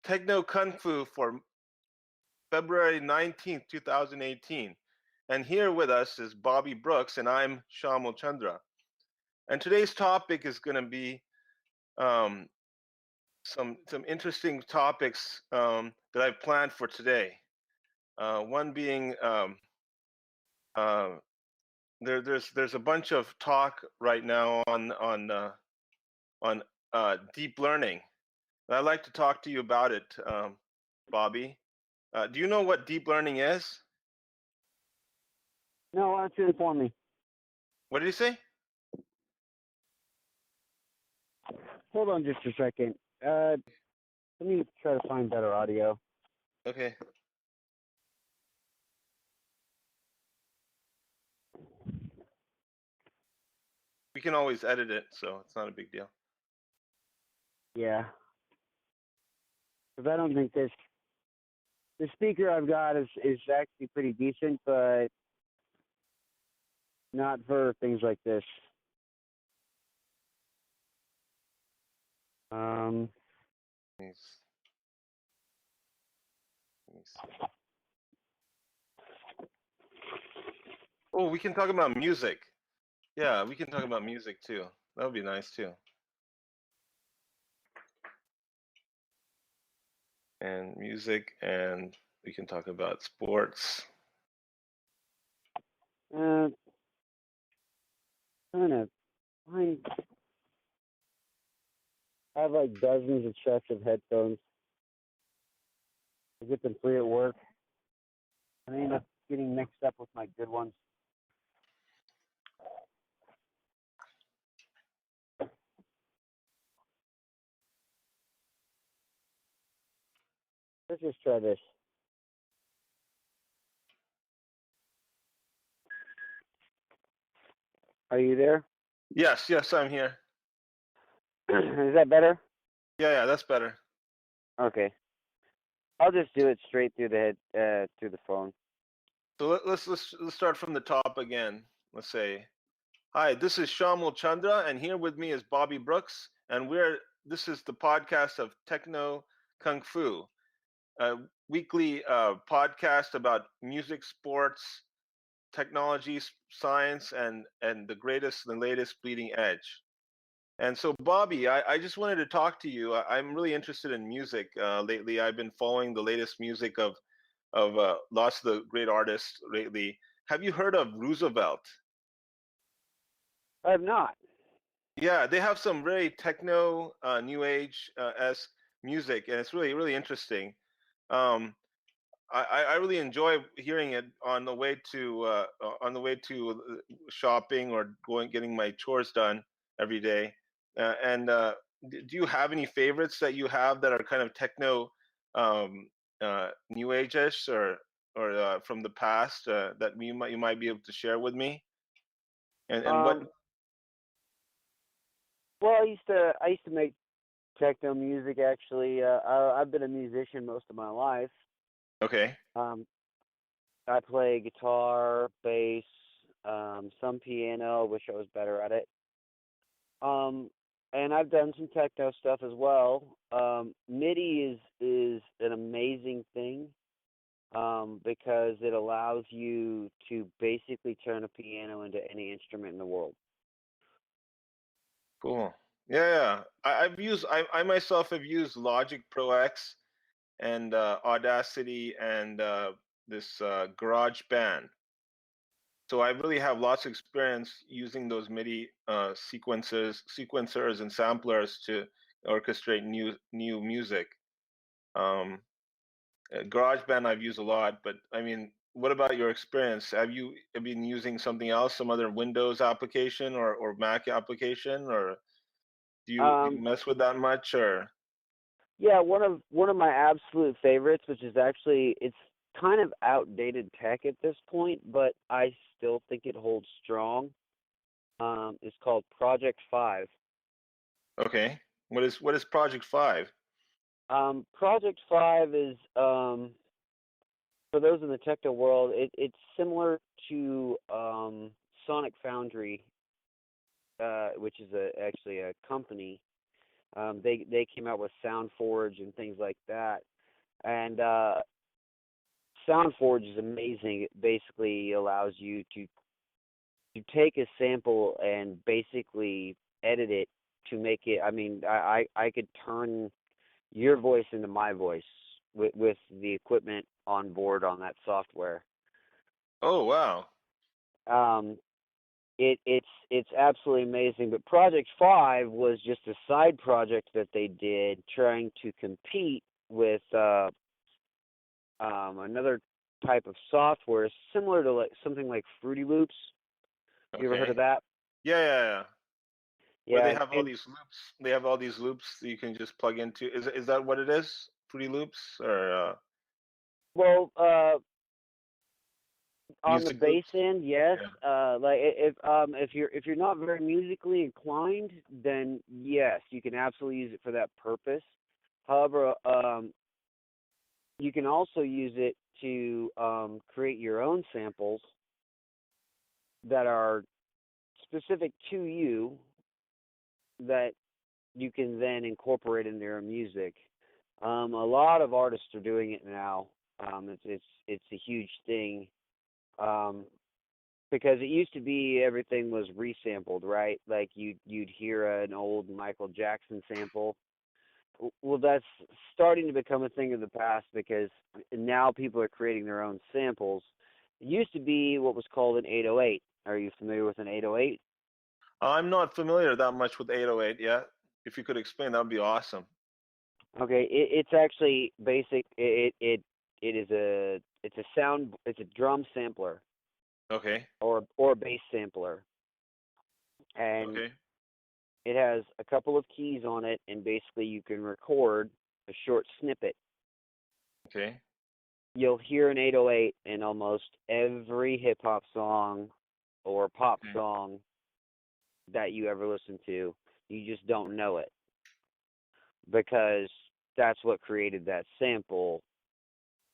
Techno Kungfu for February 19th, 2018. And here with us is Bobby Brooks, and I'm Shyamal Chandra. And today's topic is going to be some interesting topics that I've planned for today. One being there's a bunch of talk right now on deep learning. And I'd like to talk to you about it, Bobby. Do you know what deep learning is? No, why don't you inform me? What did you say? Hold on just a second. Let me try to find better audio. Okay. We can always edit it, so it's not a big deal. Yeah. Because I don't think the speaker I've got is actually pretty decent, but not for things like this. Let me see. Oh, we can talk about music. Yeah, we can talk about music too. That would be nice too. And music, and we can talk about sports. Trying to find. I have like dozens of sets of headphones. I get them free at work. And I end up getting mixed up with my good ones. Let's just try this. Are you there? Yes, I'm here. Is that better? Yeah, that's better. Okay. I'll just do it straight through the head, through the phone. So let's start from the top again. Let's say, hi, this is Shyamal Chandra, and here with me is Bobby Brooks, and this is the podcast of Techno Kungfu, a weekly podcast about music, sports, technology, science, and the latest bleeding edge. And so, Bobby, I just wanted to talk to you. I'm really interested in music lately. I've been following the latest music of lots of the great artists lately. Have you heard of Roosevelt? I have not. Yeah, they have some very techno, new age esque music, and it's really interesting. I really enjoy hearing it on the way to shopping or getting my chores done every day. Do you have any favorites that you have that are kind of techno, new age-ish or from the past that you might be able to share with me? And what? Well, I used to make techno music actually. I've been a musician most of my life. Okay. I play guitar, bass, some piano. Wish I was better at it. And I've done some techno stuff as well. MIDI is an amazing thing because it allows you to basically turn a piano into any instrument in the world. Cool. Yeah. I myself have used Logic Pro X and Audacity and this GarageBand. So I really have lots of experience using those MIDI sequencers and samplers to orchestrate new music. GarageBand I've used a lot, but I mean, what about your experience? Have you been using something else, some other Windows application or Mac application, or do you mess with that much? Or yeah, one of my absolute favorites, which is actually it's kind of outdated tech at this point, but I still think it holds strong. It's called Project 5. Okay, what is Project 5? Project 5 is for those in the techno world, it's similar to Sonic Foundry, which is actually a company They came out with SoundForge and things like that, and SoundForge is amazing. It basically allows you to take a sample and basically edit it to make it. I mean, I could turn your voice into my voice with the equipment on board on that software. Oh, wow. It's absolutely amazing. But Project 5 was just a side project that they did trying to compete with another type of software similar to like something like Fruity Loops. You ever heard Okay. of that? Yeah, yeah, yeah. Where they Yeah, have all these loops. They have all these loops that you can just plug into. Is that what it is? Fruity Loops or well, on the music bass loops? end, yes. Yeah. Like if you're not very musically inclined, then yes, you can absolutely use it for that purpose. However, you can also use it to create your own samples that are specific to you that you can then incorporate in their music. A lot of artists are doing it now. It's a huge thing. Um, because it used to be everything was resampled, right? Like you'd hear an old Michael Jackson sample. Well, that's starting to become a thing of the past because now people are creating their own samples. It used to be what was called an 808. Are you familiar with an 808? I'm not familiar that much with 808 yet. If you could explain, that would be awesome. Okay, it's actually basic. It is it's a drum sampler Okay. or a bass sampler, and Okay. it has a couple of keys on it, and basically you can record a short snippet. Okay. You'll hear an 808 in almost every hip hop song or pop Okay. song that you ever listen to. You just don't know it because that's what created that sample.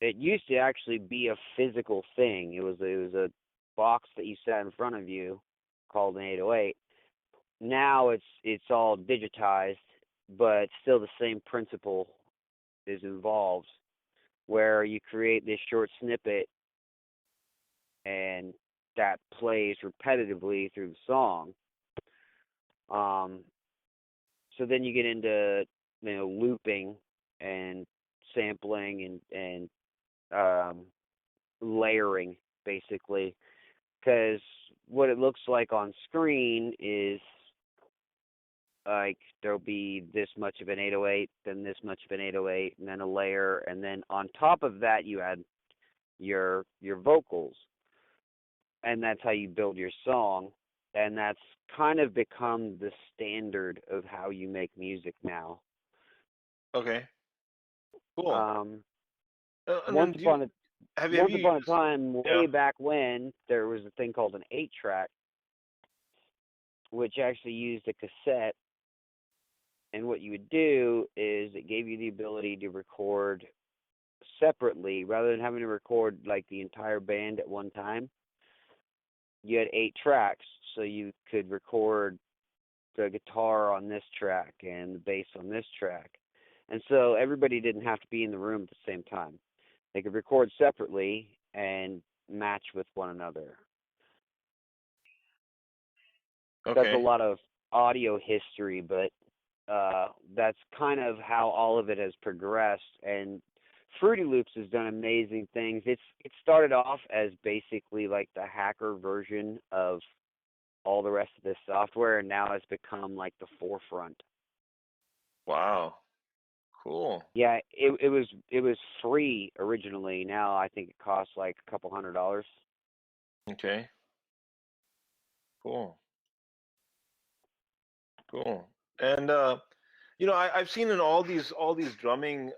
It used to actually be a physical thing. It was a box that you sat in front of you called an 808. Now it's all digitized, but still the same principle is involved, where you create this short snippet and that plays repetitively through the song. So then you get into looping and sampling and layering basically, because what it looks like on screen is like there'll be this much of an 808, then this much of an 808, and then a layer, and then on top of that you add your vocals, and that's how you build your song, and that's kind of become the standard of how you make music now. Okay. Cool. Um, And then once upon a have once you upon a used? time, Yeah. way back when, there was a thing called an 8-track, which actually used a cassette. And what you would do is it gave you the ability to record separately rather than having to record like the entire band at one time. You had 8 tracks, so you could record the guitar on this track and the bass on this track. And so everybody didn't have to be in the room at the same time. They could record separately and match with one another. That's a Okay. lot of audio history, but that's kind of how all of it has progressed. And Fruity Loops has done amazing things. It started off as basically like the hacker version of all the rest of this software, and now it's become like the forefront. Wow. Cool. Yeah, it was free originally. Now I think it costs like a couple $100. Okay. Cool. Cool. And I've seen in all these drumming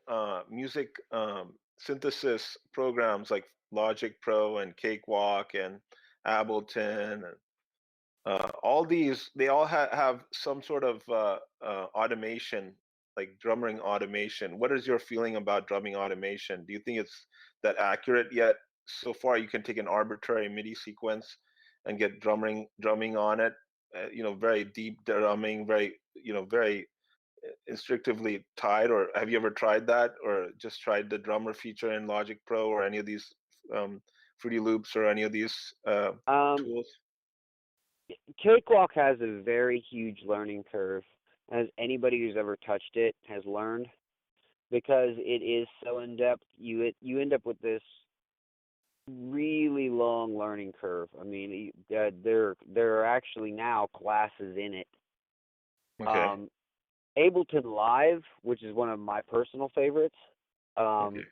music synthesis programs like Logic Pro and Cakewalk and Ableton and all these, they all have some sort of automation, like drumming automation. What is your feeling about drumming automation? Do you think it's that accurate yet? So far, you can take an arbitrary MIDI sequence and get drumming on it. Very deep drumming, very instinctively tied, or have you ever tried that, or just tried the drummer feature in Logic Pro or any of these Fruity Loops or any of these Um, tools? Cakewalk has a very huge learning curve, as anybody who's ever touched it has learned, because it is so in depth. You end up with this really long learning curve. I mean, there are actually now classes in it. Okay. Ableton Live, which is one of my personal favorites, Okay.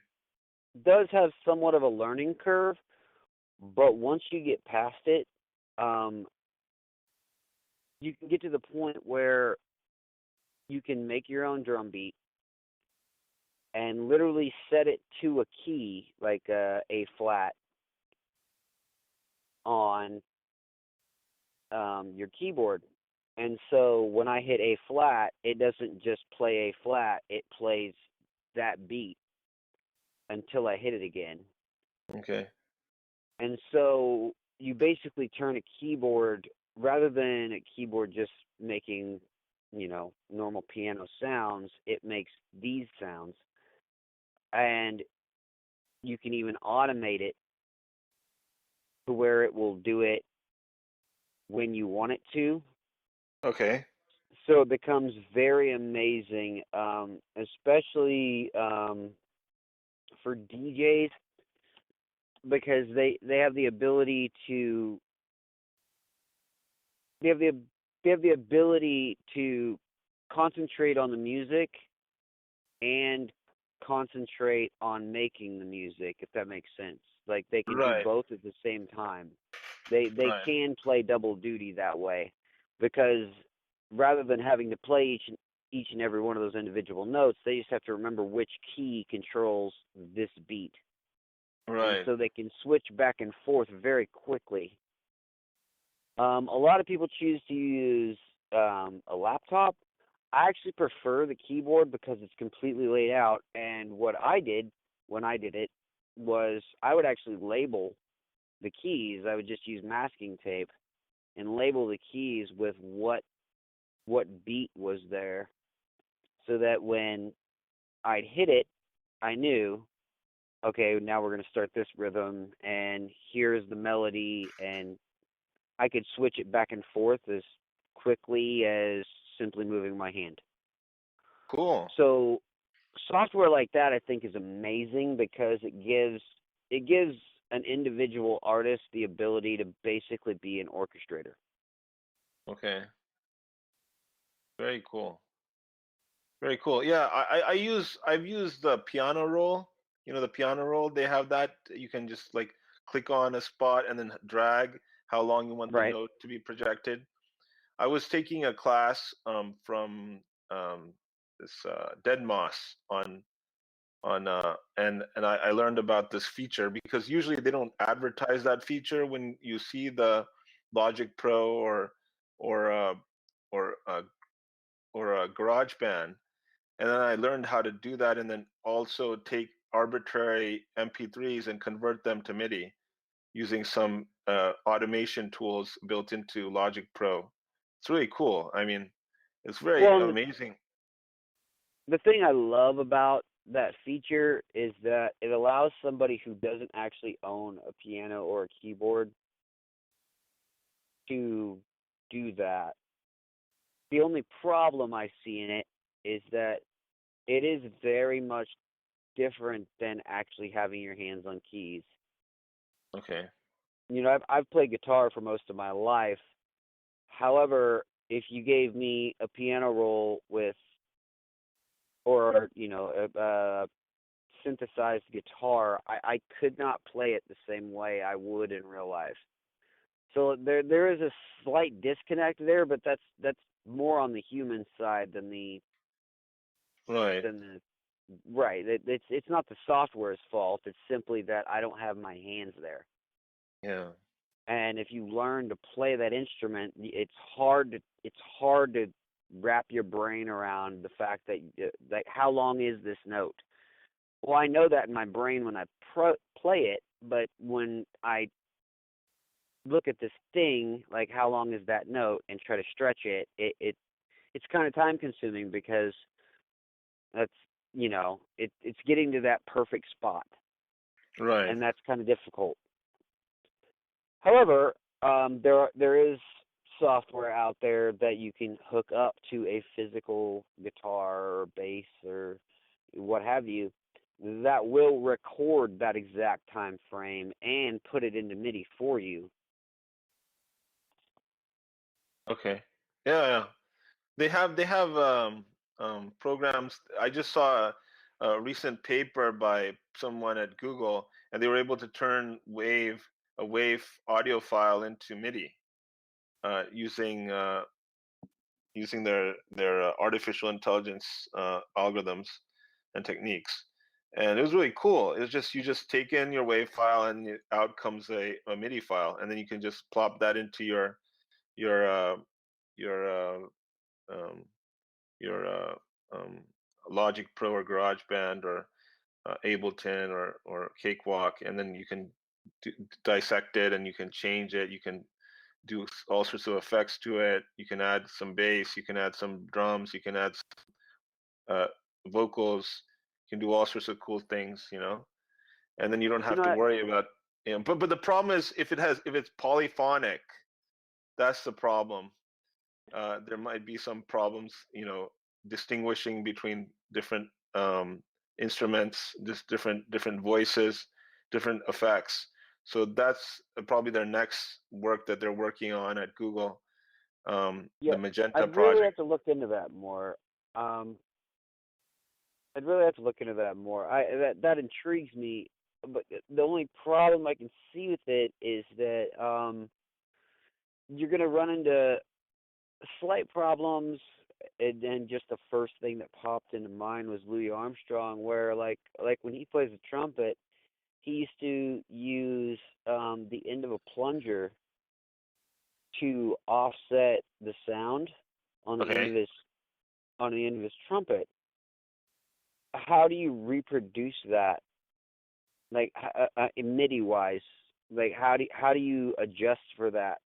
does have somewhat of a learning curve, but once you get past it, um, you can get to the point where you can make your own drum beat and literally set it to a key, like A flat, on your keyboard. And so when I hit A flat, it doesn't just play A flat, it plays that beat until I hit it again. Okay. And so you basically turn a keyboard, rather than a keyboard just making, normal piano sounds, it makes these sounds. And you can even automate it to where it will do it when you want it to. Okay. So it becomes very amazing, especially for DJs, because they have the ability to they have the they have the ability to concentrate on the music and concentrate on making the music, if that makes sense. Like they can do Right. both at the same time. They Right. can play double duty that way, because rather than having to play each and every one of those individual notes, they just have to remember which key controls this beat. And Right. so they can switch back and forth very quickly. A lot of people choose to use a laptop. I actually prefer the keyboard because it's completely laid out. And what I did when I did it was I would actually label the keys. I would just use masking tape and label the keys with what beat was there, so that when I'd hit it, I knew, okay, now we're going to start this rhythm, and here's the melody, and I could switch it back and forth as quickly as simply moving my hand. Cool. So software like that, I think, is amazing, because it gives an individual artist the ability to basically be an orchestrator. Okay. Very cool. Very cool. Yeah, I've used the piano roll. You know, the piano roll, they have that. You can just like click on a spot and then drag how long you want the Right. note to be projected. I was taking a class from this Dead Moss and I learned about this feature, because usually they don't advertise that feature when you see the Logic Pro or uh, or uh, or a GarageBand. And then I learned how to do that, and then also take arbitrary MP3s and convert them to MIDI using some automation tools built into Logic Pro. It's really cool. I mean, it's very Well, and amazing. the thing I love about that feature is that it allows somebody who doesn't actually own a piano or a keyboard to do that. The only problem I see in it is that it is very much different than actually having your hands on keys. Okay. I've played guitar for most of my life. However, if you gave me a piano roll with, or a synthesized guitar, I could not play it the same way I would in real life. So there is a slight disconnect there, but that's more on the human side than the Right. than the right. It's not the software's fault. It's simply that I don't have my hands there. Yeah. And if you learn to play that instrument, it's hard to wrap your brain around the fact that how long is this note? Well, I know that in my brain when I play it, but when I look at this thing, like how long is that note, and try to stretch it, it's kind of time consuming because that's it's getting to that perfect spot, Right. and that's kind of difficult. However, there is software out there that you can hook up to a physical guitar or bass or what have you that will record that exact time frame and put it into MIDI for you. Okay. Yeah, yeah. They have programs. I just saw a recent paper by someone at Google, and they were able to turn a wave audio file into MIDI using their artificial intelligence algorithms and techniques. And it was really cool. It's just you just take in your wave file, and out comes a MIDI file, and then you can just plop that into your your um, your Logic Pro or GarageBand or Ableton or Cakewalk, and then you can dissect it, and you can change it. You can do all sorts of effects to it. You can add some bass. You can add some drums. You can add uh, vocals. You can do all sorts of cool things, and then you don't You have know to what? worry about. But the problem is if it's polyphonic, that's the problem. There might be some problems, distinguishing between different instruments, just different voices, different effects. So that's probably their next work that they're working on at Google, Yeah, the Magenta I'd really have project. to look into that more. Um, I'd really have to look into that more. That intrigues me, but the only problem I can see with it is that you're going to run into slight problems. And then just the first thing that popped into mind was Louis Armstrong, where like when he plays the trumpet, he used to use the end of a plunger to offset the sound on the end Okay. of his trumpet. How do you reproduce that, like MIDI wise? Like how do you adjust for that?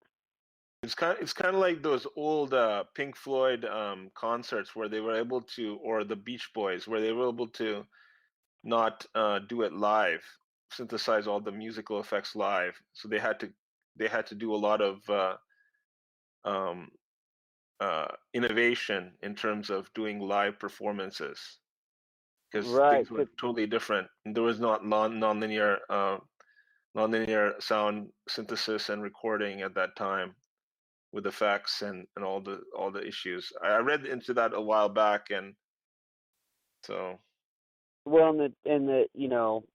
It's kind of like those old Pink Floyd concerts where they were able to, or the Beach Boys, where they were able to not do it live, synthesize all the musical effects live. So they had to do a lot of um, innovation in terms of doing live performances because Right. things were totally different. There was not nonlinear sound synthesis and recording at that time with effects and all the issues. I read into that a while back, and so Well, and the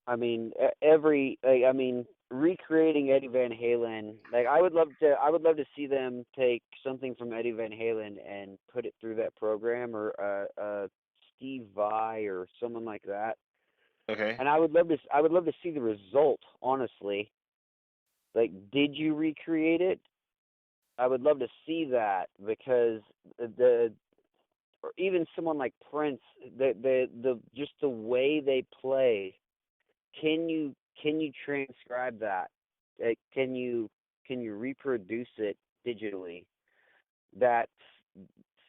I mean, every like, I mean, recreating Eddie Van Halen. Like, I would love to see them take something from Eddie Van Halen and put it through that program, or Steve Vai or someone like that. okay. And I would love to see the result. Honestly, like, did you recreate it? I would love to see that because the or even someone like Prince, the just the way they play. Can you transcribe that? Can you reproduce it digitally? That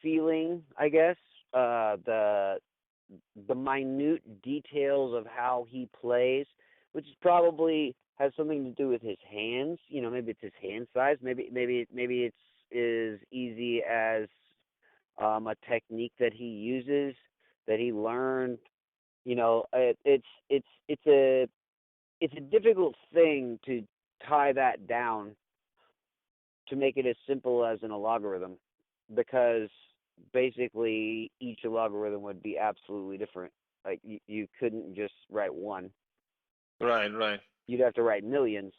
feeling, I guess, the minute details of how he plays, which probably has something to do with his hands. Maybe it's his hand size. Maybe it's as easy as a technique that he uses that he learned. It's a difficult thing to tie that down to make it as simple as an logarithm, because basically each logarithm would be absolutely different. Like you couldn't just write one. Right, right. You'd have to write millions.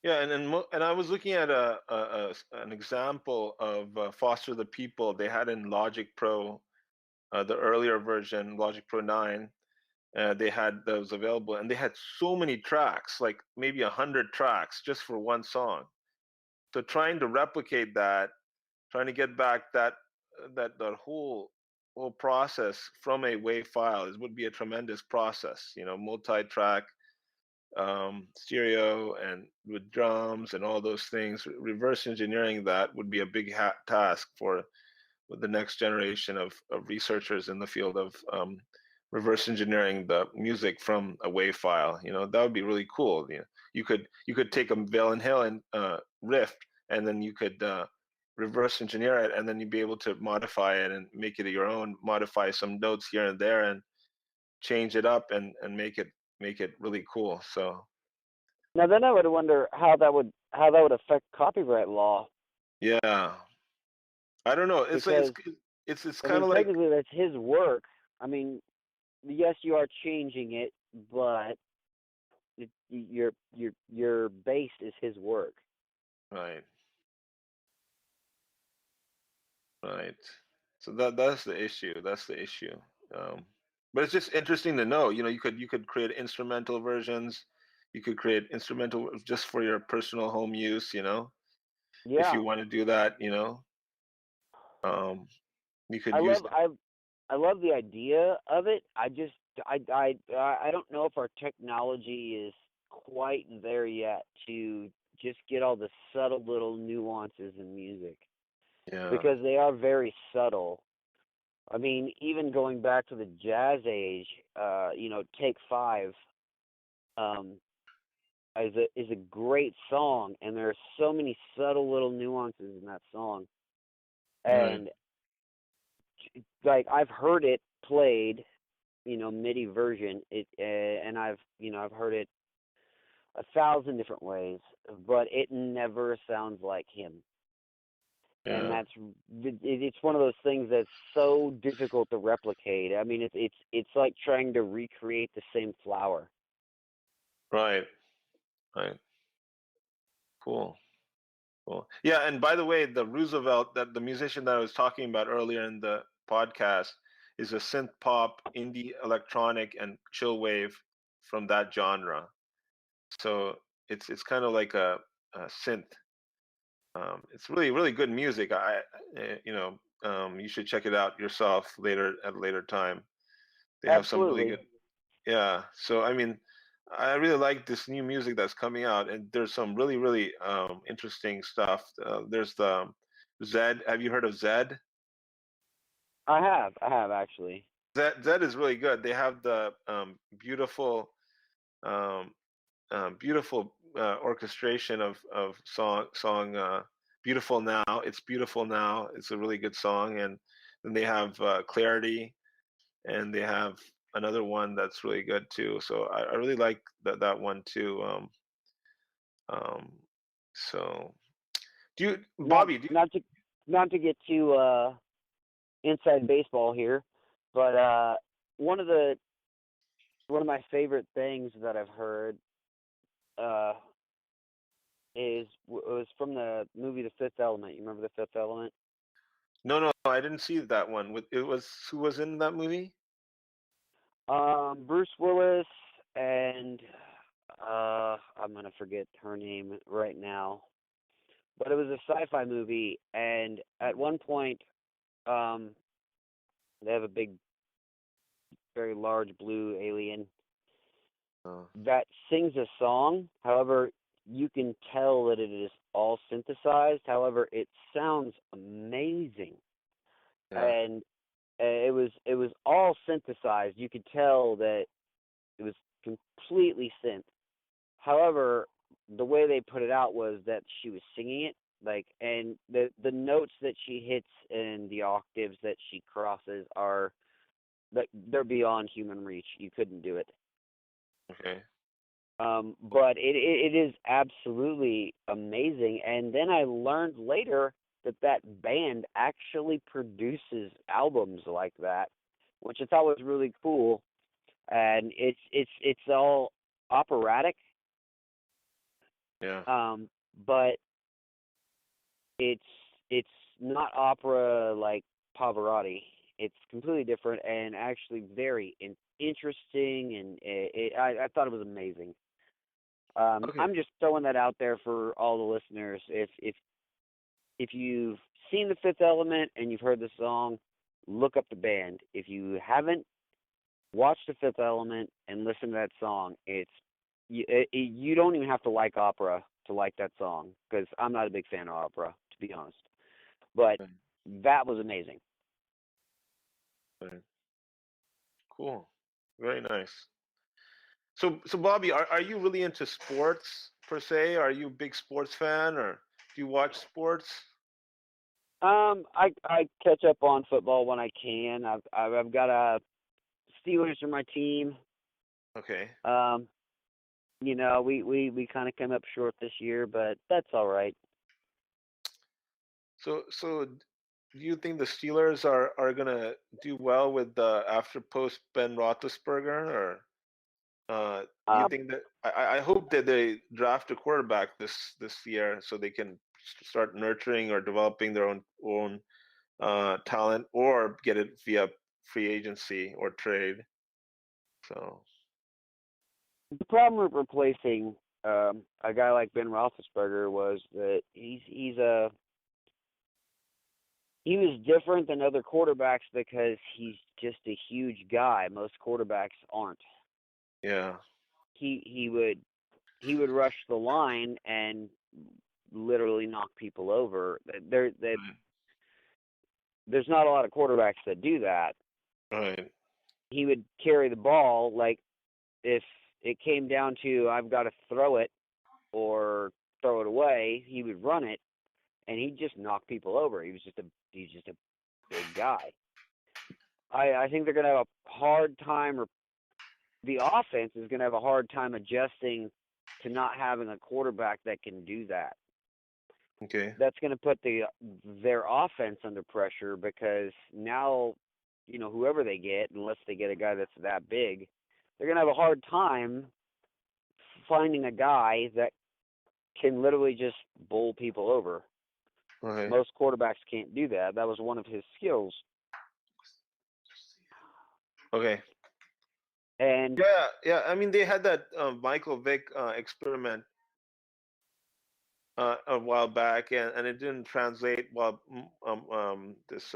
Yeah, and I was looking at an example of Foster the People they had in Logic Pro, the earlier version, Logic Pro 9. They had those available, and they had so many tracks, like maybe 100 tracks just for one song. So trying to replicate that, trying to get back that whole process from a WAV file would be a tremendous process. Multi-track stereo and with drums and all those things. Reverse engineering that would be a big task for with the next generation of researchers in the field of reverse engineering the music from a WAV file. That would be really cool. You could take a Van Halen riff, and then you could reverse engineer it, and then you'd be able to modify it and make it your own, modify some notes here and there, and change it up and make it really cool. So Now then, I would wonder how that would affect copyright law. yeah, I don't know. Because It's I kind mean, of like, technically that's his work. I mean, yes, you are changing it, but your base is his work. right, right. So that's the issue. That's the issue. Um, but it's just interesting to know. You could create instrumental versions. You could create instrumental just for your personal home use. If Yeah, you want to do that. Um, you could I use love that. I love the idea of it. I don't know if our technology is quite there yet to just get all the subtle little nuances in music, Yeah, because they are very subtle. I mean, even going back to the jazz age, Take Five, um, is a great song, and there are so many subtle little nuances in that song. right. And like I've heard it played, MIDI version. And I've heard it 1,000 different ways, but it never sounds like him. And Yeah, it's one of those things that's so difficult to replicate. I mean, it's like trying to recreate the same flower. right, right. Cool. Cool. Yeah, and by the way, the Roosevelt, that the musician that I was talking about earlier in the podcast, is a synth pop, indie electronic, and chill wave from that genre. So it's kind of like a synth. It's really really good music. You should check it out yourself later at a later time. They have some really Absolutely. good. Yeah. So I mean, I really like this new music that's coming out, and there's some really, really interesting stuff. There's the Zed. Have you heard of Zed? I have actually. Zed is really good. They have the um, beautiful orchestration of song "Beautiful Now." It's beautiful now. It's a really good song, and then they have Clarity, and they have another one that's really good too. So I really like that one too. Um, so Not Bobby, not to not to get too inside baseball here, but one of the one of my favorite things that I've heard uh, was from the movie The Fifth Element. You remember The Fifth Element? no, no, I didn't see that one. It was who was in that movie? Bruce Willis and I'm gonna forget her name right now, but it was a sci-fi movie, and at one point, um, they have a big, very large blue alien Oh, that sings a song. However, you can tell that it is all synthesized. However, it sounds amazing, yeah, and it was all synthesized. You could tell that it was completely synth. However, the way they put it out was that she was singing it, like, and the notes that she hits and the octaves that she crosses are like they're beyond human reach. You couldn't do it. okay, But it is absolutely amazing. And then I learned later that that band actually produces albums like that, which I thought was really cool. And it's all operatic, yeah, but it's it's not opera like Pavarotti. It's completely different and actually very interesting. And I thought it was amazing. okay, I'm just throwing that out there for all the listeners. If you've seen The Fifth Element and you've heard the song, look up the band. If you haven't, watch The Fifth Element and listen to that song. You don't even have to like opera to like that song, because I'm not a big fan of opera, to be honest. But okay. that was amazing. Right. Cool. Very nice. So Bobby, are you really into sports per se? Are you a big sports fan, or do you watch sports? I catch up on football when I can. I've got a Steelers are my team. Okay. You know, we kind of came up short this year, but that's all right. So do you think the Steelers are gonna do well with the after post Ben Roethlisberger, or do you Uh, think that I hope that they draft a quarterback this year so they can start nurturing or developing their own talent, or get it via free agency or trade. So the problem with replacing a guy like Ben Roethlisberger was that he was different than other quarterbacks because he's just a huge guy. Most quarterbacks aren't. yeah, He would rush the line and literally knock people over. There's not a lot of quarterbacks that do that. right, He would carry the ball like if it came down to I've got to throw it or throw it away, he would run it and he'd just knock people over. He's just a big guy. I think they're going to have a hard time, or the offense is going to have a hard time adjusting to not having a quarterback that can do that. okay, That's going to put their offense under pressure because now, you know, whoever they get, unless they get a guy that's that big, they're going to have a hard time finding a guy that can literally just bowl people over. okay, Most quarterbacks can't do that. That was one of his skills. okay. And Yeah. I mean, they had that Michael Vick experiment a while back, and it didn't translate while this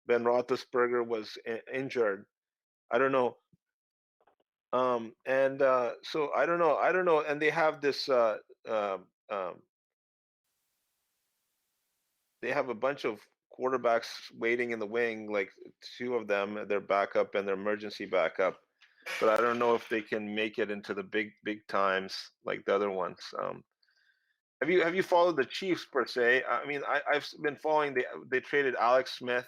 Ben Roethlisberger was injured. I don't know. And so I don't know. And they have this um, um, they have a bunch of quarterbacks waiting in the wing, like two of them, their backup and their emergency backup. But I don't know if they can make it into the big times like the other ones. Have you followed the Chiefs per se? I mean, I've been following. They traded Alex Smith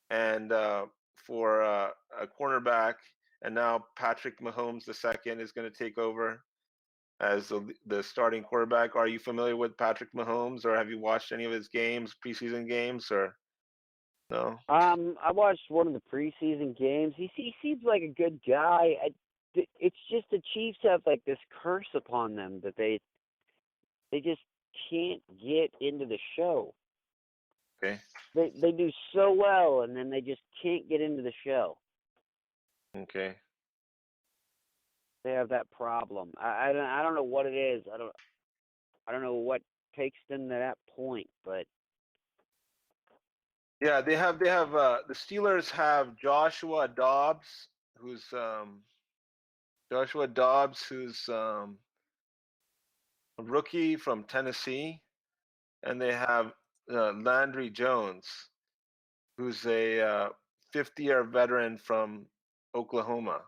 and for a cornerback, and now Patrick Mahomes the second is going to take over as the starting quarterback. Are you familiar with Patrick Mahomes, or have you watched any of his games, preseason games, or no? I watched one of the preseason games. He seems like a good guy. It's just the Chiefs have like this curse upon them that they just can't get into the show. Okay. They do so well, and then they just can't get into the show. Okay. They have that problem. I don't know what it is. I don't know what takes them to that point, but Yeah, they have the Steelers have who's Joshua Dobbs, who's a rookie from Tennessee, and they have Landry Jones, who's a 50-year veteran from Oklahoma.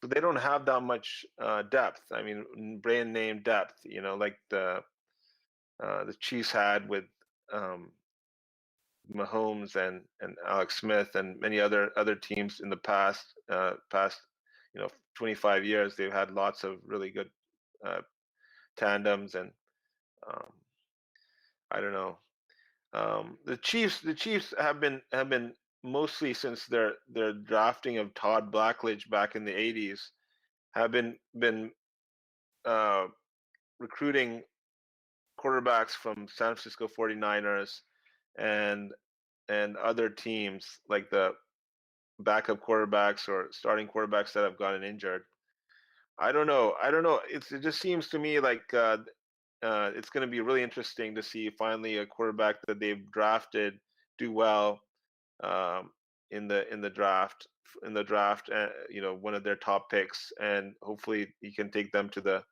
So they don't have that much depth. I mean, brand name depth. You know, like the Chiefs had with um, Mahomes and Alex Smith and many other teams in the past 25 years. They've had lots of really good tandems, and um, I don't know. The Chiefs have been mostly since their drafting of Todd Blackledge back in the 80s have been uh, recruiting quarterbacks from San Francisco 49ers and other teams, like the backup quarterbacks or starting quarterbacks that have gotten injured. I don't know. It just seems to me like it's going to be really interesting to see finally a quarterback that they've drafted do well in the draft. One of their top picks, and hopefully he can take them to the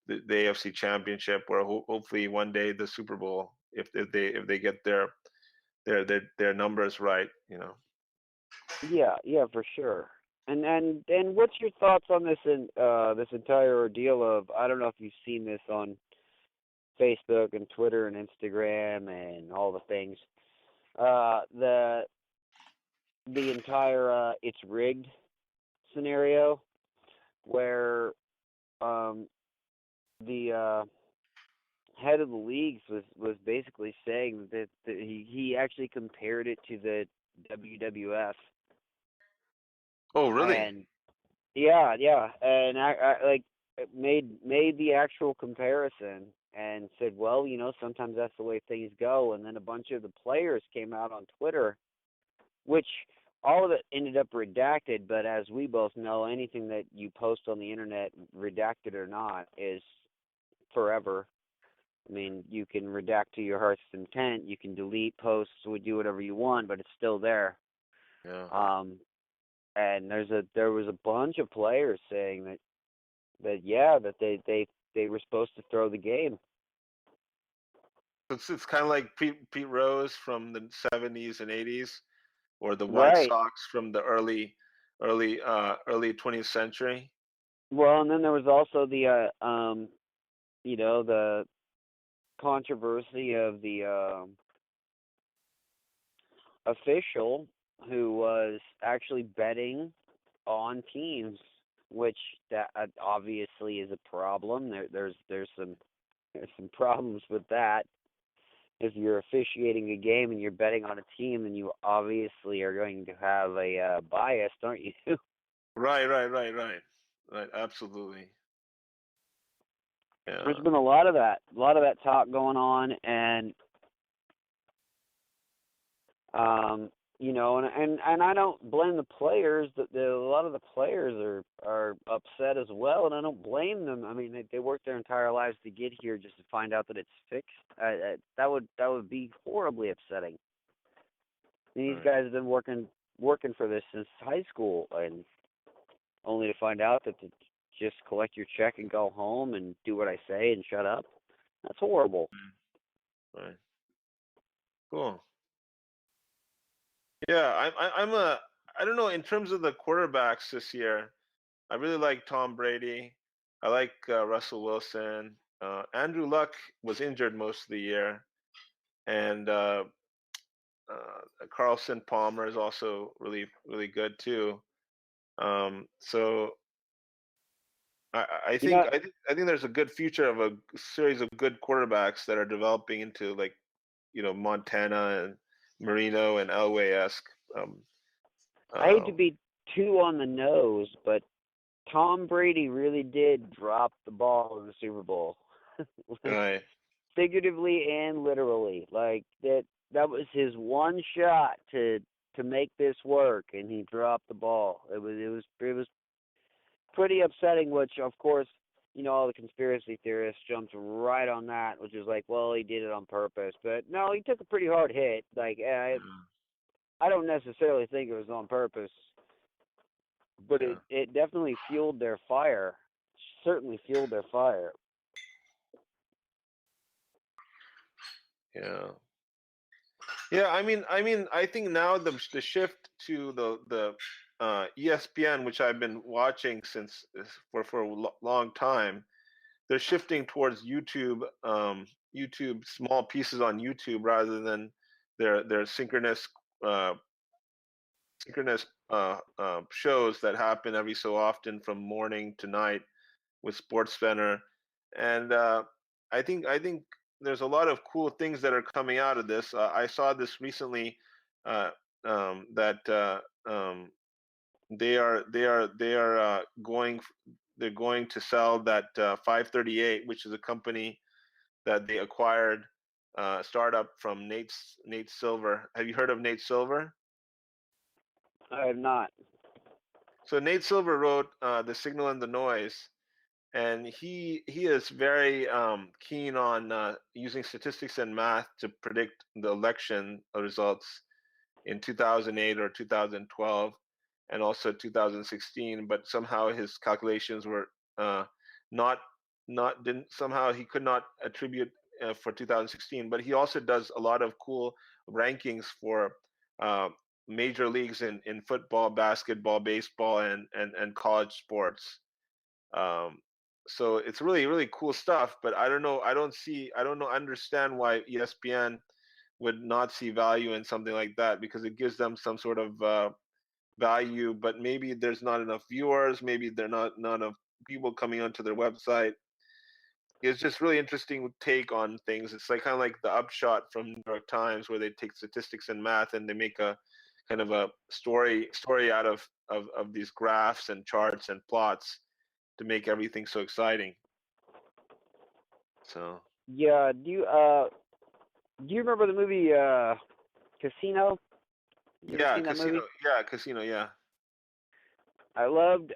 AFC Championship, or hopefully one day the Super Bowl if they get there. their numbers right. Yeah, for sure. And what's your thoughts on this entire ordeal of, I don't know if you've seen this on Facebook and Twitter and Instagram and all the things. The entire it's rigged scenario where the head of the leagues was basically saying that he actually compared it to the WWF. Oh, really? And yeah, and I like made the actual comparison and said, well, sometimes that's the way things go. And then a bunch of the players came out on Twitter, which all of it ended up redacted. But as we both know, anything that you post on the internet, redacted or not, is forever. I mean, you can redact to your heart's content. You can delete posts, would do whatever you want, but it's still there. Yeah. And there was a bunch of players saying that they were supposed to throw the game. It's kind of like Pete Rose from the 70s and 80s, or the White Right. Sox from the early 20th century. Well, and then there was also the controversy of the official who was actually betting on teams, which that obviously is a problem. There's some problems with that. If you're officiating a game and you're betting on a team, then you obviously are going to have a bias, aren't you? Right. Absolutely. Yeah. There's been a lot of that talk going on, and and I don't blame the players. A lot of the players are upset as well, and I don't blame them. I mean, they worked their entire lives to get here just to find out that it's fixed. That would be horribly upsetting. These guys have been working for this since high school, and only to find out that to just collect your check and go home and do what I say and shut up. That's horrible. Right. Cool. Yeah, I don't know, in terms of the quarterbacks this year, I really like Tom Brady. I like Russell Wilson. Andrew Luck was injured most of the year, and Carlson Palmer is also really good too. So I think there's a good future of a series of good quarterbacks that are developing into, like, Montana and Marino and Elway-esque. I hate to be too on the nose, but Tom Brady really did drop the ball in the Super Bowl. Right. Figuratively and literally. Like that was his one shot to make this work, and he dropped the ball. It was pretty upsetting, which of course, all the conspiracy theorists jumped right on that, which is like, well, he did it on purpose. But no, he took a pretty hard hit. Like, I don't necessarily think it was on purpose, but it definitely fueled their fire. Certainly fueled their fire. Yeah. Yeah, I think now the shift to the ESPN, which I've been watching since for a long time, they're shifting towards YouTube, YouTube small pieces on YouTube rather than their synchronous shows that happen every so often from morning to night with Sports Center. And I think there's a lot of cool things that are coming out of this. I saw this recently, that they are going to sell that 538, which is a company that they acquired, startup from Nate Silver. Have you heard of Nate Silver? I have not. So Nate Silver wrote The Signal and the Noise, and he is very keen on using statistics and math to predict the election results in 2008 or 2012, and also 2016. But somehow his calculations were not didn't somehow he could not attribute for 2016. But he also does a lot of cool rankings for major leagues in football, basketball, baseball, and college sports. Um, so it's really, really cool stuff. But I don't know. I don't know. Understand why ESPN would not see value in something like that, because it gives them some sort of value. But maybe there's not enough viewers. Maybe they're not enough people coming onto their website. It's just really interesting take on things. It's like kind of like the Upshot from New York Times, where they take statistics and math and they make a kind of a story out of these graphs and charts and plots to make everything so exciting. So Yeah. Do you remember the movie Casino? You ever seen that movie? Casino, yeah. I loved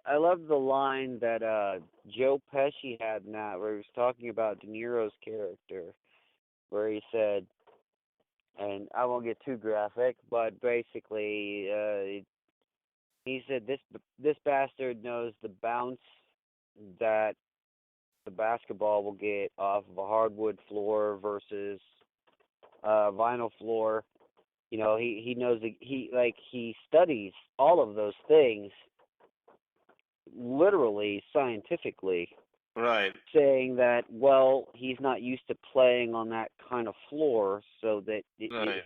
the line that Joe Pesci had in that, where he was talking about De Niro's character, where he said, and I won't get too graphic, but basically he said this bastard knows the bounce that the basketball will get off of a hardwood floor versus vinyl floor. You know, he knows that he studies all of those things literally scientifically, Right. saying that, well, he's not used to playing on that kind of floor, so that Right.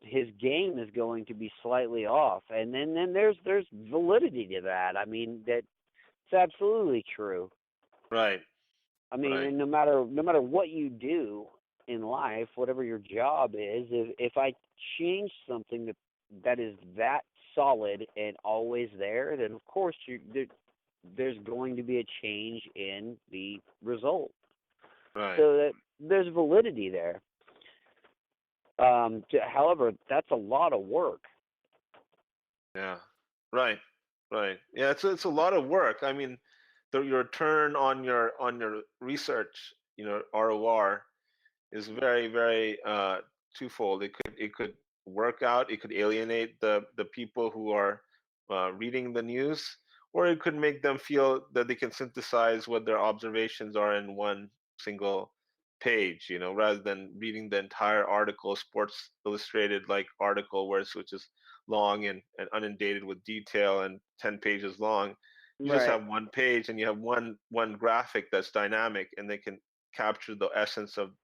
his game is going to be slightly off. And then there's validity to that. I mean, that it's absolutely true. Right. I mean, Right. and no matter what you do in life, whatever your job is, if I change something that is that solid and always there, then of course there's going to be a change in the result. Right. So that there's validity there. However, that's a lot of work. Yeah. Right. Right. Yeah, it's a lot of work. I mean, your return on your research, ROR is very, very twofold. It could work out. It could alienate the people who are reading the news, or it could make them feel that they can synthesize what their observations are in one single page. Rather than reading the entire article, Sports Illustrated like article, which is long and inundated with detail and 10 pages long. You just Right. have one page and you have one graphic that's dynamic, and they can capture the essence of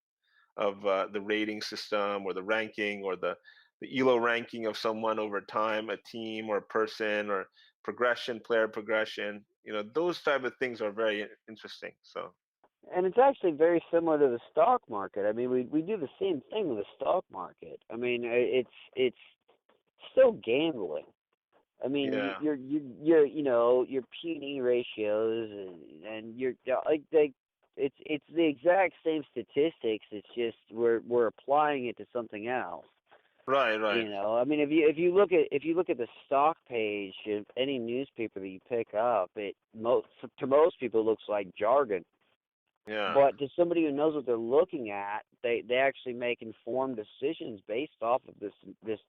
the rating system or the ranking or the ELO ranking of someone over time, a team or a person, or progression, player progression. Those type of things are very interesting. So And it's actually very similar to the stock market. I mean, we do the same thing with the stock market. I mean, it's still gambling. I mean, yeah, your P&E ratios and your like it's the exact same statistics. It's just we're applying it to something else. right, right, I mean, if you look at the stock page of any newspaper that you pick up, to most people it looks like jargon. yeah, But to somebody who knows what they're looking at, they actually make informed decisions based off of this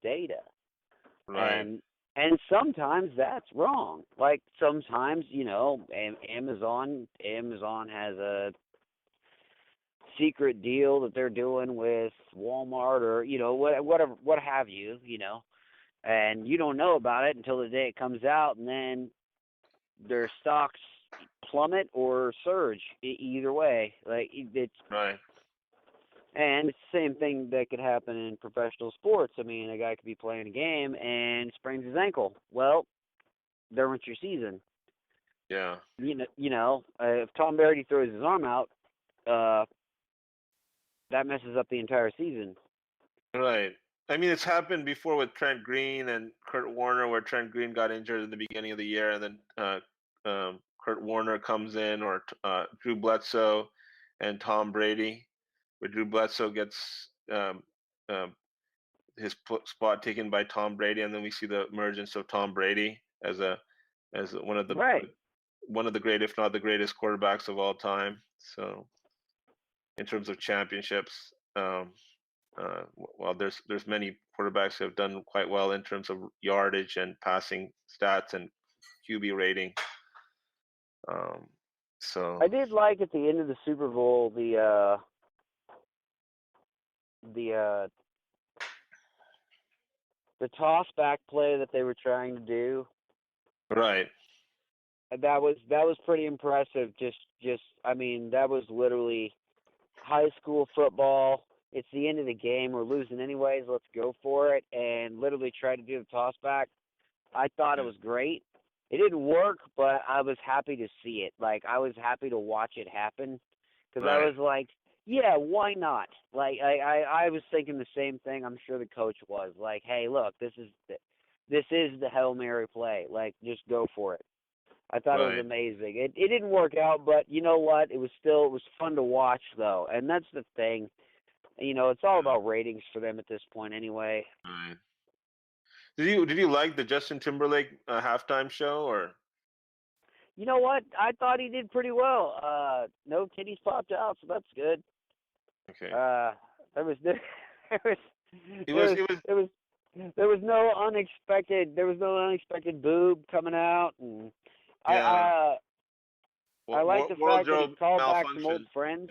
data. right, And sometimes that's wrong. Like sometimes, Amazon has a secret deal that they're doing with Walmart or whatever what have you, and you don't know about it until the day it comes out, and then their stocks plummet or surge. Either way, like it's right, and it's the same thing that could happen in professional sports. I mean, a guy could be playing a game and sprains his ankle. Well, there went your season. yeah, If Tom Brady throws his arm out, that messes up the entire season. right. I mean, it's happened before with Trent Green and Kurt Warner, where Trent Green got injured in the beginning of the year, and then Kurt Warner comes in, or Drew Bledsoe and Tom Brady, where Drew Bledsoe gets his spot taken by Tom Brady, and then we see the emergence of Tom Brady as Right. one of the great, if not the greatest, quarterbacks of all time. So in terms of championships, well, there's many quarterbacks who have done quite well in terms of yardage and passing stats and QB rating. So I did like at the end of the Super Bowl the the toss back play that they were trying to do, Right. that was pretty impressive. I mean, that was literally high school football. It's the end of the game. We're losing anyways. Let's go for it. And literally try to do the toss back. I thought it was great. It didn't work, but I was happy to see it. Like, I was happy to watch it happen because I Right. was like, yeah, why not? Like, I was thinking the same thing. I'm sure the coach was like, hey, look, this is the Hail Mary play. Like, just go for it. I thought it was Right. amazing. It didn't work out, but you know what? It was fun to watch though, and that's the thing. You know, it's all about ratings for them at this point anyway. Right. Did you like the Justin Timberlake halftime show or? You know what? I thought he did pretty well. No kitties popped out, so that's good. Okay. There was there was It was it was there was there was no unexpected boob coming out, and yeah. I like the fact that he Wardrobe called back some old malfunction. friends.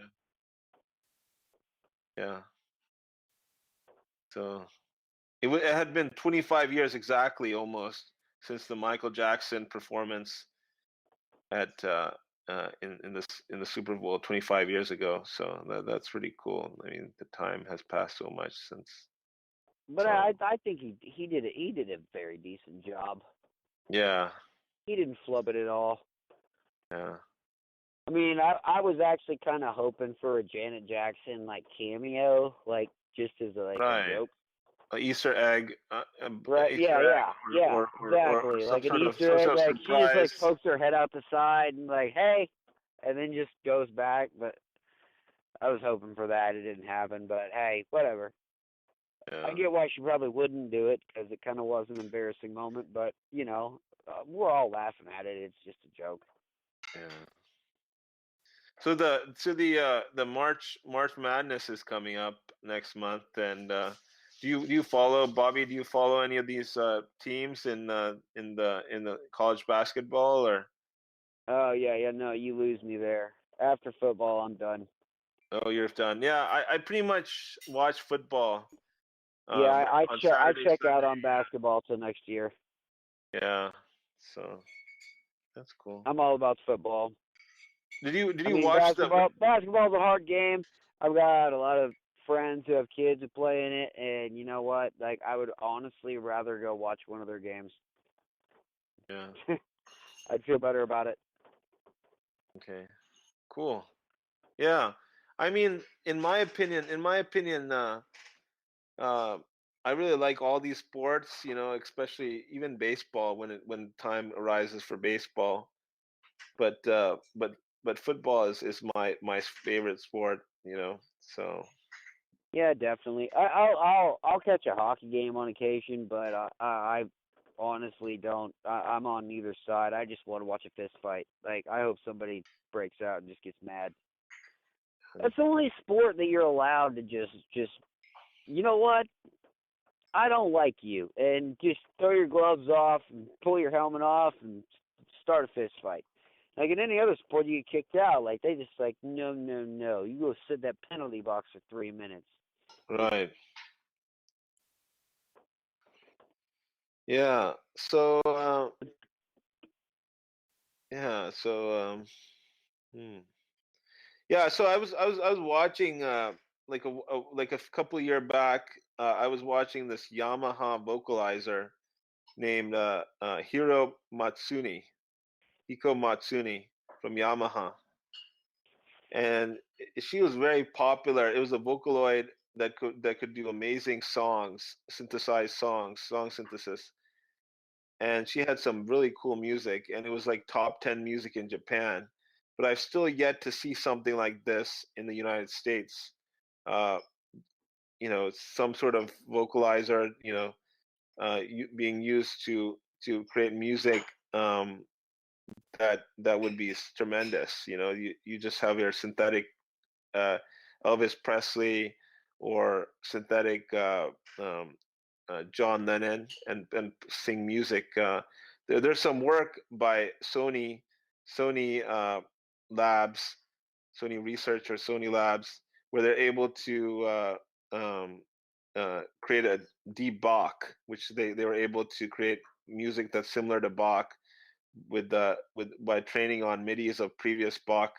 Yeah. Yeah. So it had been 25 years exactly almost since the Michael Jackson performance at in the Super Bowl 25 years ago. So that's pretty cool. I mean, the time has passed so much since. But So I think he did a very decent job. yeah, He didn't flub it at all. yeah, I mean, I was actually kind of hoping for a Janet Jackson like cameo, like just as a right. joke. A Easter egg, Right? Easter Yeah, egg, yeah, yeah. or Exactly. some Like an sort of Easter egg. Like she just like surprise. pokes her head out the side and like, hey, and then just goes back. But I was hoping for that. It didn't happen. But hey, whatever. I Yeah, get why she probably wouldn't do it because it kind of was an embarrassing moment. But we're all laughing at it. It's just a joke. yeah. The March Madness is coming up next month, and do you follow Bobby? Do you follow any of these teams in the college basketball or? Oh yeah, yeah. No, you lose me there. After football, I'm done. Oh, you're done. Yeah, I pretty much watch football Yeah, on I Saturday, check out Sunday. on basketball till next year. Yeah, so that's cool. I'm all about football. Did I you mean, watch the? basketball's a hard game. I've got a lot of friends who have kids who play in it, and you know what? Like, I would honestly rather go watch one of their games. Yeah. I'd feel better about it. Okay. Cool. Yeah. I mean, in my opinion, uh, I really like all these sports. Especially even baseball when time arises for baseball. But but football is my favorite sport. So Yeah, definitely. I'll catch a hockey game on occasion, but I honestly don't. I'm on neither side. I just want to watch a fist fight. Like, I hope somebody breaks out and just gets mad. That's the only sport that you're allowed to just you know what? I don't like you, and just throw your gloves off and pull your helmet off and start a fist fight. Like in any other sport, you get kicked out. Like they just like, no, no, no. You go sit in that penalty box for 3 minutes. right. Yeah. So hmm. Yeah. So I was watching like a couple of year back. I was watching this Yamaha vocalizer named Hiko Matsuni from Yamaha, and she was very popular. It was a Vocaloid that could do amazing songs, synthesized songs, song synthesis, and she had some really cool music, and it was like top 10 music in Japan. But I've still yet to see something like this in the United States. Uh, some sort of vocalizer, being used to create music that would be tremendous. You just have your synthetic uh, Elvis Presley or synthetic um, John Lennon and sing music. There's some work by Sony Labs, Sony Research or Sony Labs, where they're able to um, create a deep Bach, which they were able to create music that's similar to Bach with by training on MIDIs of previous Bach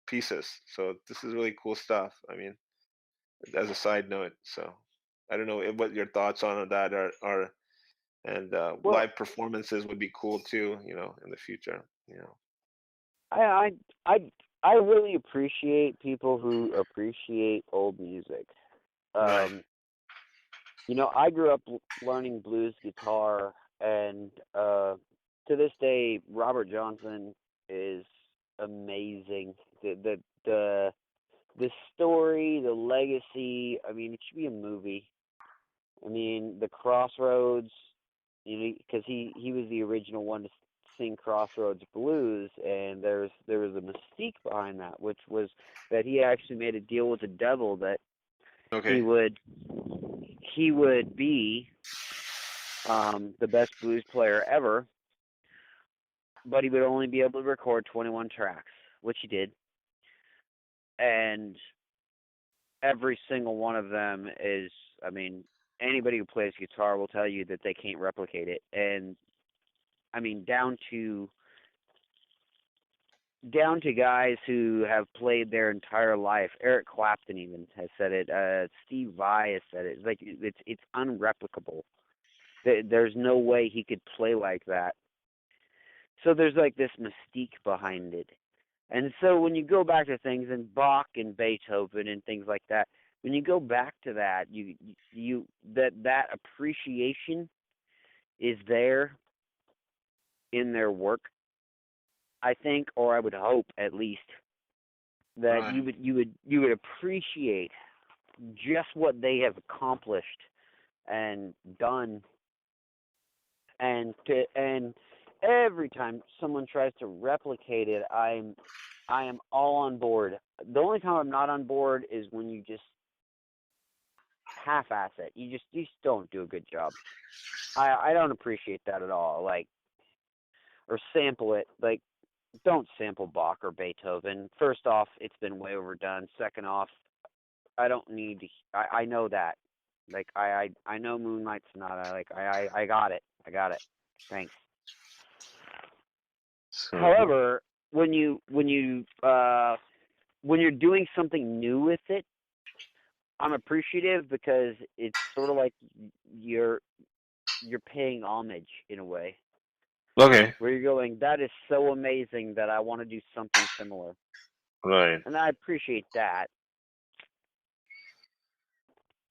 pieces. So this is really cool stuff. I mean, as a side note. So I don't know what your thoughts on that are and Well, live performances would be cool too, in the future. I I I really appreciate people who appreciate old music. Right. Um, I grew up learning blues guitar, and to this day, Robert Johnson is amazing. The the story, the legacy. I mean, it should be a movie. I mean, the Crossroads. Because he was the original one to sing Crossroads Blues, and there was a mystique behind that, which was that he actually made a deal with the devil that Okay. he would be the best blues player ever, but he would only be able to record 21 tracks, which he did. And every single one of them is, I mean, anybody who plays guitar will tell you that they can't replicate it. And I mean, down to guys who have played their entire life. Eric Clapton even has said it. Steve Vai has said it. It's like it's unreplicable. There's no way he could play like that. So there's like this mystique behind it. And so when you go back to things and Bach and Beethoven and things like that, when you go back to that, you that appreciation is there in their work, I think, or I would hope at least, that Right. you would appreciate just what they have accomplished and done, and every time someone tries to replicate it, I am all on board. The only time I'm not on board is when you just half-ass it. You just don't do a good job. I don't appreciate that at all. Like, or sample it. Like, don't sample Bach or Beethoven. First off, it's been way overdone. Second off, I don't need to. I know that. Like, I know Moonlight Sonata. Like, I got it. I got it. Thanks. So, However, when you're doing something new with it, I'm appreciative because it's sort of like you're paying homage in a way, okay. where you're going, that is so amazing that I want to do something similar, Right. and I appreciate that.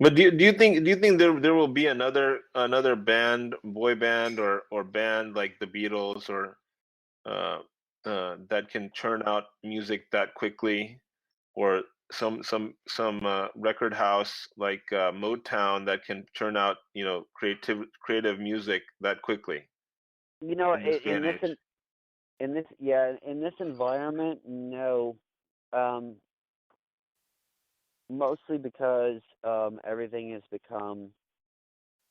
But do you think there will be another band, boy band or band like the Beatles or uh, that can churn out music that quickly, or some record house like Motown that can churn out creative music that quickly in this day and age? In this environment, no. Um, Mostly because everything has become,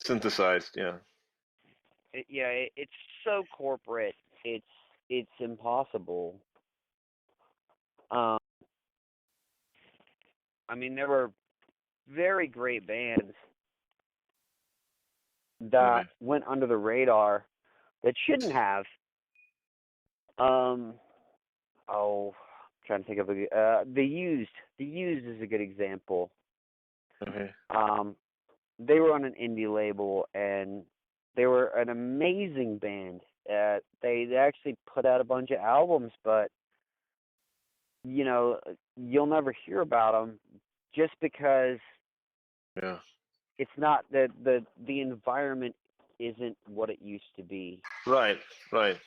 Synthesized, yeah. it's so corporate. It's impossible. Um, I mean, there were very great bands that Okay. went under the radar that shouldn't have. Um, oh, I'm trying to think of the Used. The Used is a good example. Okay. They were on an indie label, and they were an amazing band. They actually put out a bunch of albums, but you'll never hear about them just because Yeah. it's not the environment isn't what it used to be. Right. Right.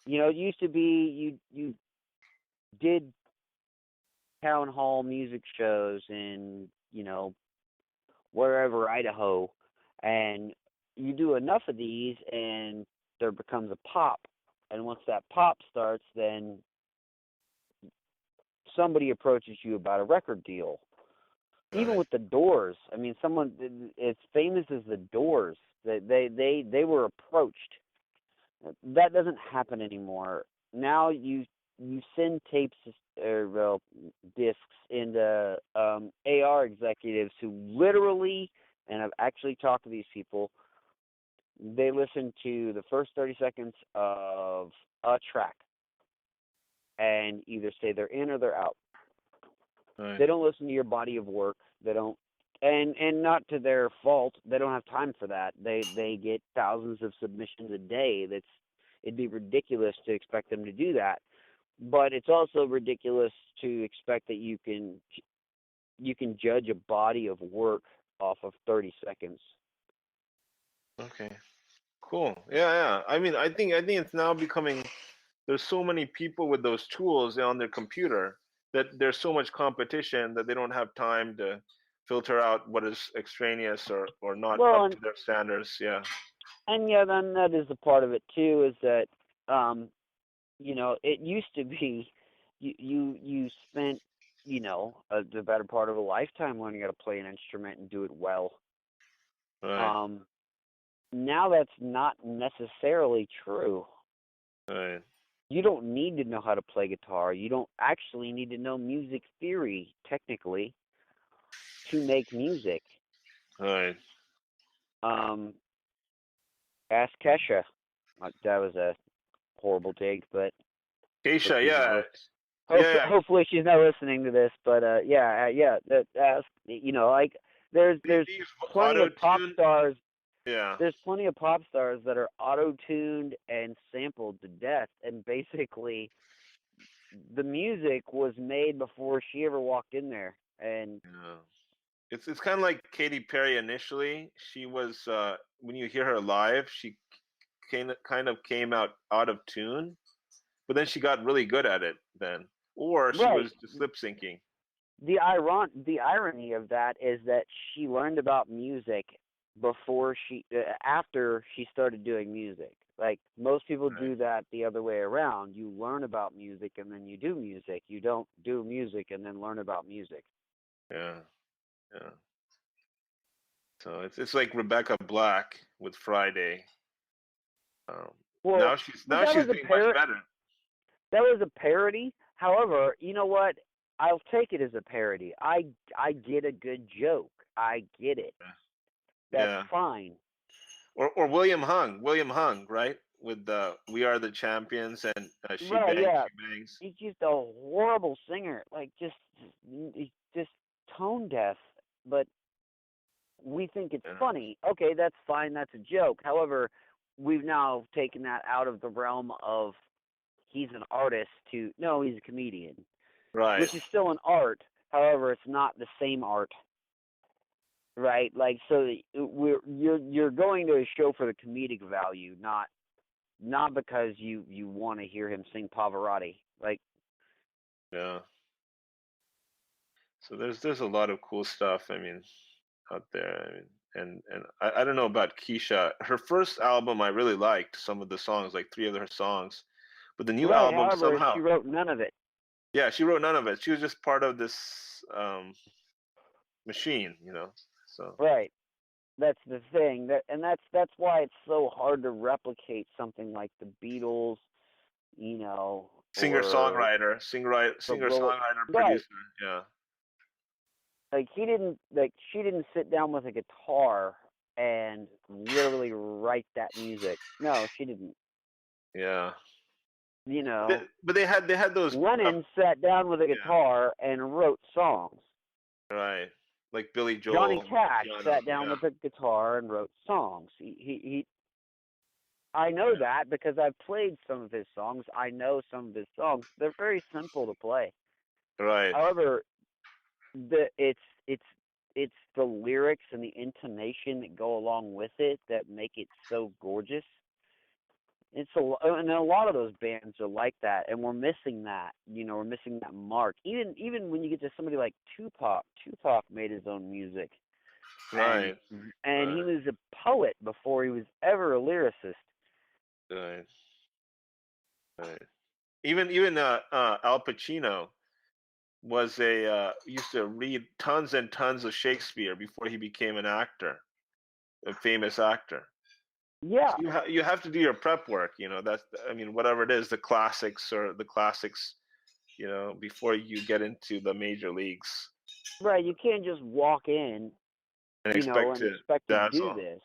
It used to be you did town hall music shows in wherever, Idaho, and you do enough of these and there becomes a pop, and once that pop starts, then somebody approaches you about a record deal. Even Right. with the Doors, I mean, someone as famous as the Doors, they were approached. That doesn't happen anymore. Now you you send tapes or discs into AR executives who literally, and I've actually talked to these people, they listen to the first 30 seconds of a track and either say they're in or they're out. Right. They don't listen to your body of work. They don't, and not to their fault. They don't have time for that. They get thousands of submissions a day. It'd be ridiculous to expect them to do that. But it's also ridiculous to expect that you can judge a body of work off of 30 seconds. Okay. Cool. Yeah. I mean, I think it's now becoming. There's so many people with those tools on their computer that there's so much competition that they don't have time to filter out what is extraneous or not up to their standards. Yeah. And yeah, then that is a part of it too. Is that it used to be you spent the better part of a lifetime learning how to play an instrument and do it well. Right. Now that's not necessarily true. Right. You don't need to know how to play guitar. You don't actually need to know music theory, technically, to make music. Right. Ask Kesha. That was a horrible take, but Keisha, yeah. Hopefully she's not listening to this, but ask, there's plenty of pop stars. Yeah. There's plenty of pop stars that are auto-tuned and sampled to death, and basically the music was made before she ever walked in there. And it's kind of like Katy Perry initially. She was when you hear her live, she kind of came out of tune, but then she got really good at it then, or she was just lip syncing. The irony of that is that she learned about music after she started doing music. Like most people do that the other way around. You learn about music and then you do music. You don't do music and then learn about music. Yeah. So it's like Rebecca Black with Friday. Now she's doing much better. That was a parody. However, you know what? I'll take it as a parody. I get a good joke. I get it. That's fine. Or William Hung, right? With We Are the Champions and She Bangs, She Bangs. He's just a horrible singer, like just tone deaf. But we think it's funny. Okay, that's fine. That's a joke. However, we've now taken that out of the realm of he's an artist to no, he's a comedian. Right. Which is still an art. However, it's not the same art. Right? Like, so you're going to a show for the comedic value, not because you want to hear him sing Pavarotti. Like, yeah. So there's a lot of cool stuff. I mean, out there. I mean, and I don't know about Keisha. Her first album I really liked some of the songs, like 3 of her songs, but the new album however, somehow she wrote none of it. Yeah, she wrote none of it. She was just part of this machine, So right, that's the thing. That's why it's so hard to replicate something like the Beatles, singer-songwriter, producer. Yeah. Like she didn't sit down with a guitar and literally write that music. No, she didn't. Yeah. But they had those. Lennon sat down with a guitar and wrote songs. Right, like Billy Joel. Johnny Cash sat down with a guitar and wrote songs. I know that because I've played some of his songs. I know some of his songs. They're very simple to play. Right. However, it's the lyrics and the intonation that go along with it that make it so gorgeous. And a lot of those bands are like that, and we're missing that. We're missing that mark. Even when you get to somebody like Tupac made his own music, right? And he was a poet before he was ever a lyricist. Right. Even Al Pacino was used to read tons and tons of Shakespeare before he became an actor, a famous actor. Yeah, You have to do your prep work. That's, I mean, whatever it is, the classics or the classics. Before you get into the major leagues right. You can't just walk in, and and expect to do dazzle. this.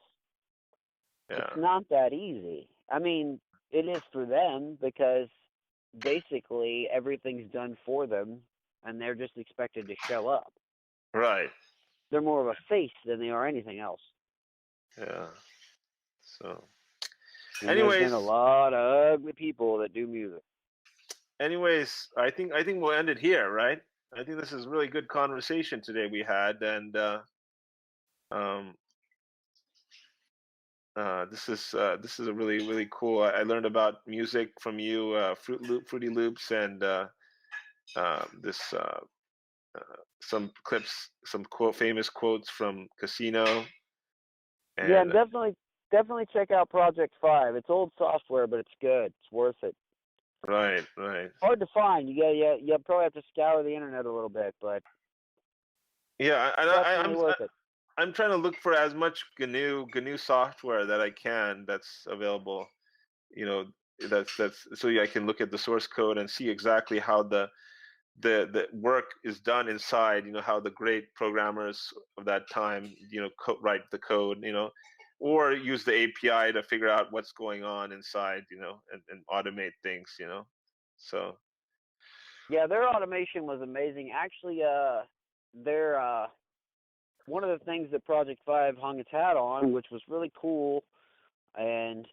It's Yeah. not that easy. I mean, it is for them because basically everything's done for them and they're just expected to show up. Right. They're more of a face than they are anything else. Yeah. So, And there's been a anyways, lot of ugly people that do music. I think we'll end it here, right? I think this is a really good conversation today we had, and um, this is a really really cool. I learned about music from you, Fruity Loops, and this some clips, some famous quotes from Casino, Yeah, and and definitely check out Project 5. It's old software, but it's good. It's worth it. right, right. Hard to find. You probably have to scour the internet a little bit, but Yeah, and definitely worth it. I'm trying to look for as much GNU software that I can that's available. You know, that's so I can look at the source code and see exactly how the work is done inside. How the great programmers of that time, write the code. Or use the API to figure out what's going on inside. And automate things. So Yeah, their automation was amazing. Actually, their one of the things that Project 5 hung its hat on, which was really cool, and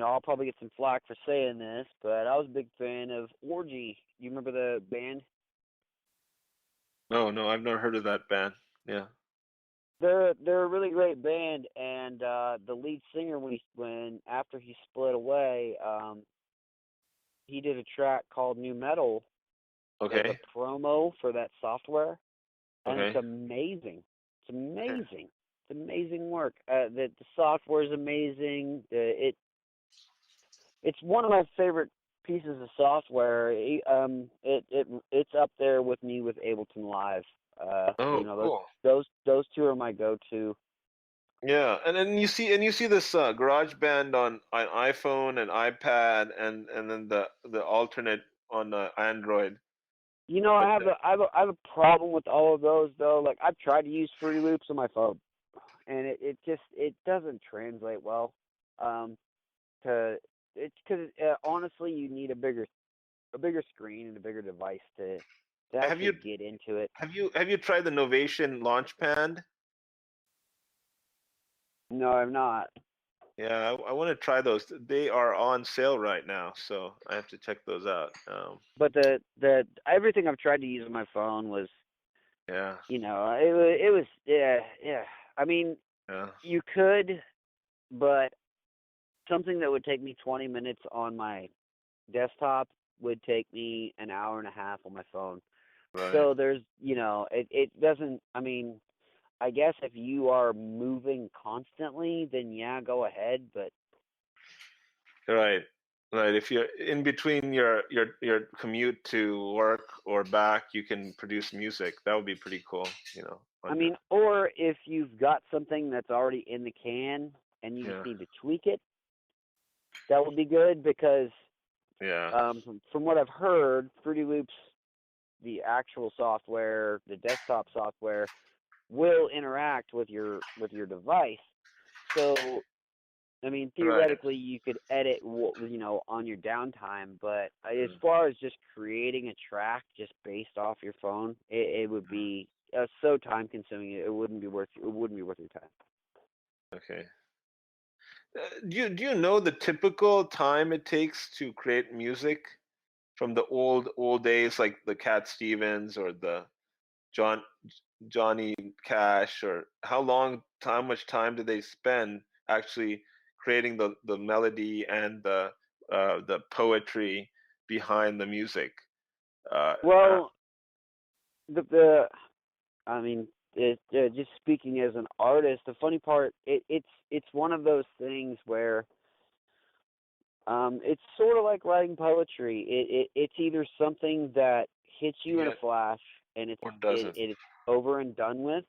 I'll probably get some flack for saying this, but I was a big fan of Orgy. You remember the band? no, no, I've never heard of that band. Yeah. They're a really great band, and the lead singer when after he split away, he did a track called New Metal as a Okay. promo for that software, and it's Okay. amazing. It's Okay. amazing. It's amazing work. The software is amazing. It's one of my favorite pieces of software. It's up there with me with Ableton Live. Oh, cool. Those two are my go-to. Yeah, and then you see this Garage Band on iPhone and iPad, and then the alternate on Android. I But have a problem with all of those though. Like I've tried to use Fruity Loops on my phone, and it doesn't translate well. To it's because honestly, you need a bigger screen and a bigger device to have you actually get into it. have you tried the Novation Launchpad? No, I'm not. Yeah, I want to try those. They are on sale right now, so I have to check those out. But the everything I've tried to use on my phone was, Yeah, it was yeah. I mean, yeah, you could, but something that would take me 20 minutes on my desktop would take me an hour and a half on my phone. right, So there's, it doesn't. I mean, I guess if you are moving constantly, then yeah, go ahead. But right, right. If you're in between your commute to work or back, you can produce music. That would be pretty cool. I On mean, or if you've got something that's already in the can and you yeah, just need to tweak it, that would be good because yeah, from what I've heard, Fruity Loops, the actual software, the desktop software, will interact with your device. So, I mean, right. theoretically, you could edit, on your downtime. But as Mm. far as just creating a track just based off your phone, it would be so time consuming. It wouldn't be worth. It wouldn't be worth your time. Okay. Do you know the typical time it takes to create music from the old days, like the Cat Stevens or the John Johnny Cash, or how much time do they spend actually creating the melody and the poetry behind the music? Uh, uh, Well, the I mean, just speaking as an artist, the funny part, it's one of those things where it's sort of like writing poetry. It's either something that hits you in a yeah, flash and or doesn't. it's over and done with,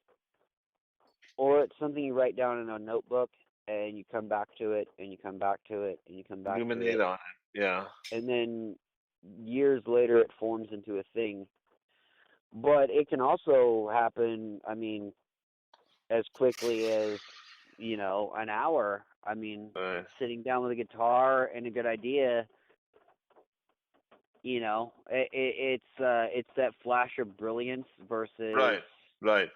or it's something you write down in a notebook and you come back to it, and you come back to it, and you come back to Ruminate it, on it. Yeah. and then years later it forms into a thing. But it can also happen, I mean, as quickly as, an hour. I mean, Right. sitting down with a guitar and a good idea, it's that flash of brilliance versus Right. Right.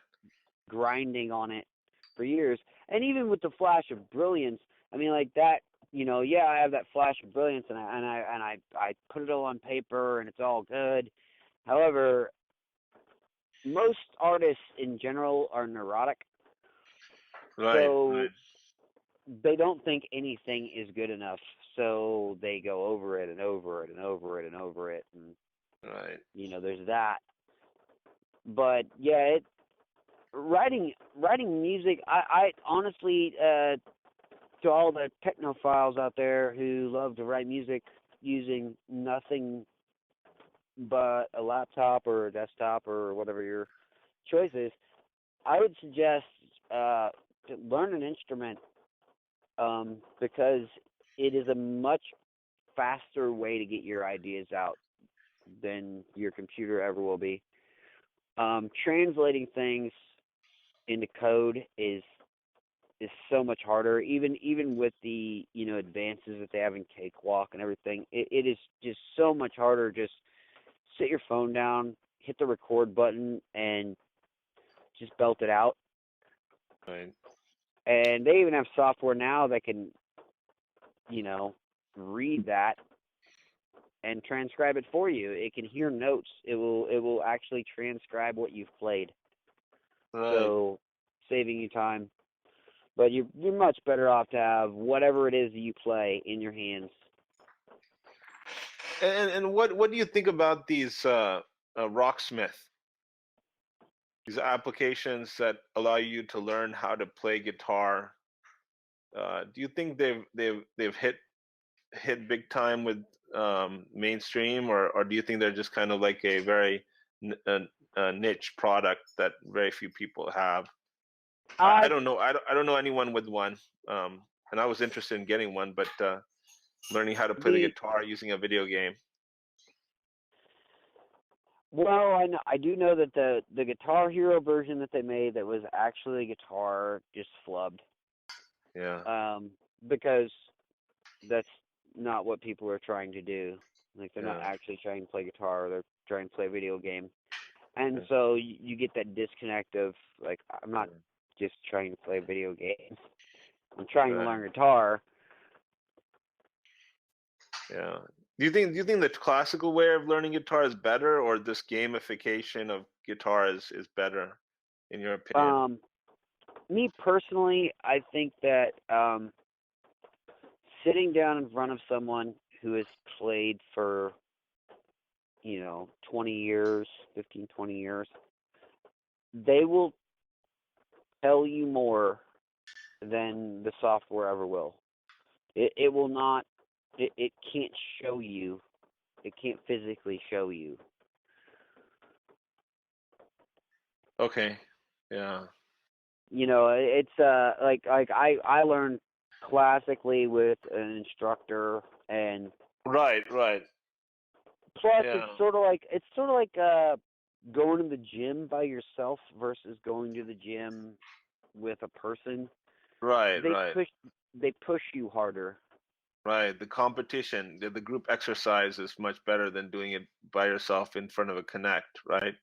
grinding on it for years. And even with the flash of brilliance, I mean, like that, yeah, I have that flash of brilliance, and I put it all on paper, and it's all good. However, most artists in general are neurotic, Right. so Right. they don't think anything is good enough, so they go over it and over it and over it and over it, and Right. there's that. But yeah, writing music, I honestly, to all the technophiles out there who love to write music using nothing but a laptop or a desktop or whatever your choice is, I would suggest to learn an instrument, because it is a much faster way to get your ideas out than your computer ever will be. Translating things into code is so much harder. Even with the advances that they have in Cakewalk and everything, it is just so much harder. Just sit your phone down, hit the record button, and just belt it out. Right. And they even have software now that can, read that and transcribe it for you. It can hear notes. It will actually transcribe what you've played. Right. So saving you time. But you're much better off to have whatever it is that you play in your hands. And what do you think about these Rocksmith? These applications that allow you to learn how to play guitar. Do you think they've hit big time with mainstream, or do you think they're just kind of like a very niche product that very few people have? I I don't know. I don't know anyone with one, and I was interested in getting one, but learning how to play the the guitar using a video game. Well, I do know that the Guitar Hero version that they made that was actually a guitar just flubbed. Yeah. Because that's not what people are trying to do. Like, they're not Yeah. actually trying to play guitar, they're trying to play a video game. And Yeah. so you get that disconnect of, like, I'm not just trying to play a video game. I'm trying to Right. learn guitar. Yeah. Do you think the classical way of learning guitar is better, or this gamification of guitar is better, in your opinion? Me personally, I think that sitting down in front of someone who has played for 20 years, 15, 20 years, they will tell you more than the software ever will. It will not, it can't show you, it can't physically show you. Okay. Yeah. It's like I learned classically with an instructor, and Right. Right. plus Yeah. it's sort of like going to the gym by yourself versus going to the gym with a person. Right. They Right. push they push you harder. Right. The competition, the group exercise is much better than doing it by yourself in front of a Connect, right?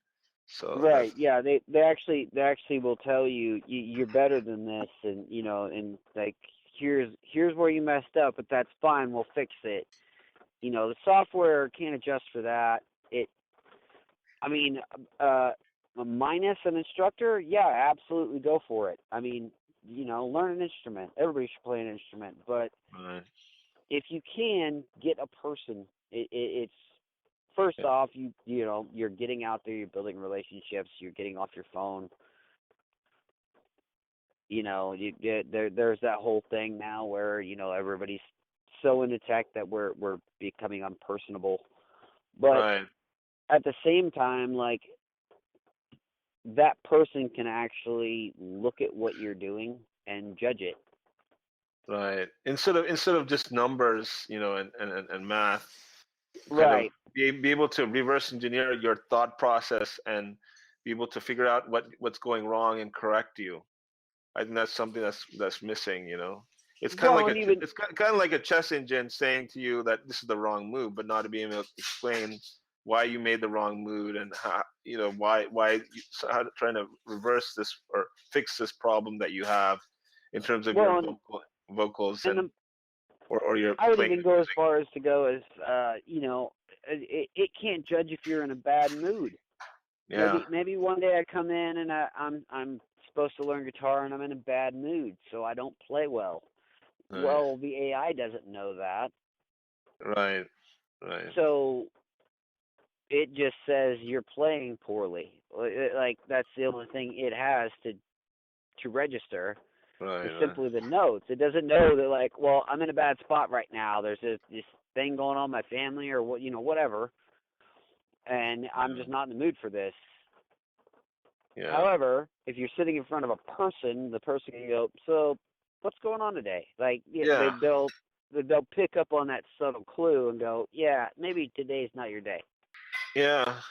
So Right? that's Yeah. They actually will tell you, you're better than this, and and like, here's where you messed up, but that's fine. We'll fix it. The software can't adjust for that. I mean, minus an instructor, yeah, absolutely go for it. I mean, learn an instrument. Everybody should play an instrument, but right. if you can get a person, it's first Yeah. off, you're getting out there, you're building relationships, you're getting off your phone. There's that whole thing now where everybody's so into tech that we're becoming unpersonable, but Right. at the same time, like, that person can actually look at what you're doing and judge it. Right. Instead of just numbers, you know, and math, kind of Right. be able to reverse engineer your thought process and be able to figure out what's going wrong and correct you. I think that's something that's missing, you know. It's kind of Well, like and even it's kind of like a chess engine saying to you that this is the wrong move, but not to be able to explain why you made the wrong move and how, you know, why how trying to reverse this or fix this problem that you have in terms of your well, vocals and and or your I would playing even the go as music. far as to go as you know, it can't judge if you're in a bad mood. Yeah. Maybe one day I come in and I'm supposed to learn guitar and I'm in a bad mood, so I don't play well. Right. Well, the AI doesn't know that, Right. Right. so it just says you're playing poorly. Like that's the only thing it has to register Right. is Right. simply the notes. It doesn't know that like, well, I'm in a bad spot right now. There's this thing going on in my family or what, you know, whatever, and I'm just not in the mood for this. Yeah. However, if you're sitting in front of a person, the person can go, so what's going on today? Like Yeah. they'll pick up on that subtle clue and go, yeah, maybe today's not your day. Yeah.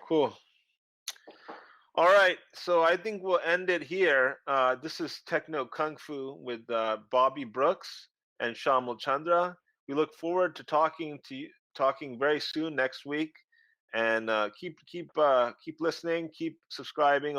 Cool. All right, so I think we'll end it here. This is Techno Kungfu with Bobby Brooks and Shyamal Chandra. We look forward to talking very soon next week, and keep listening, keep subscribing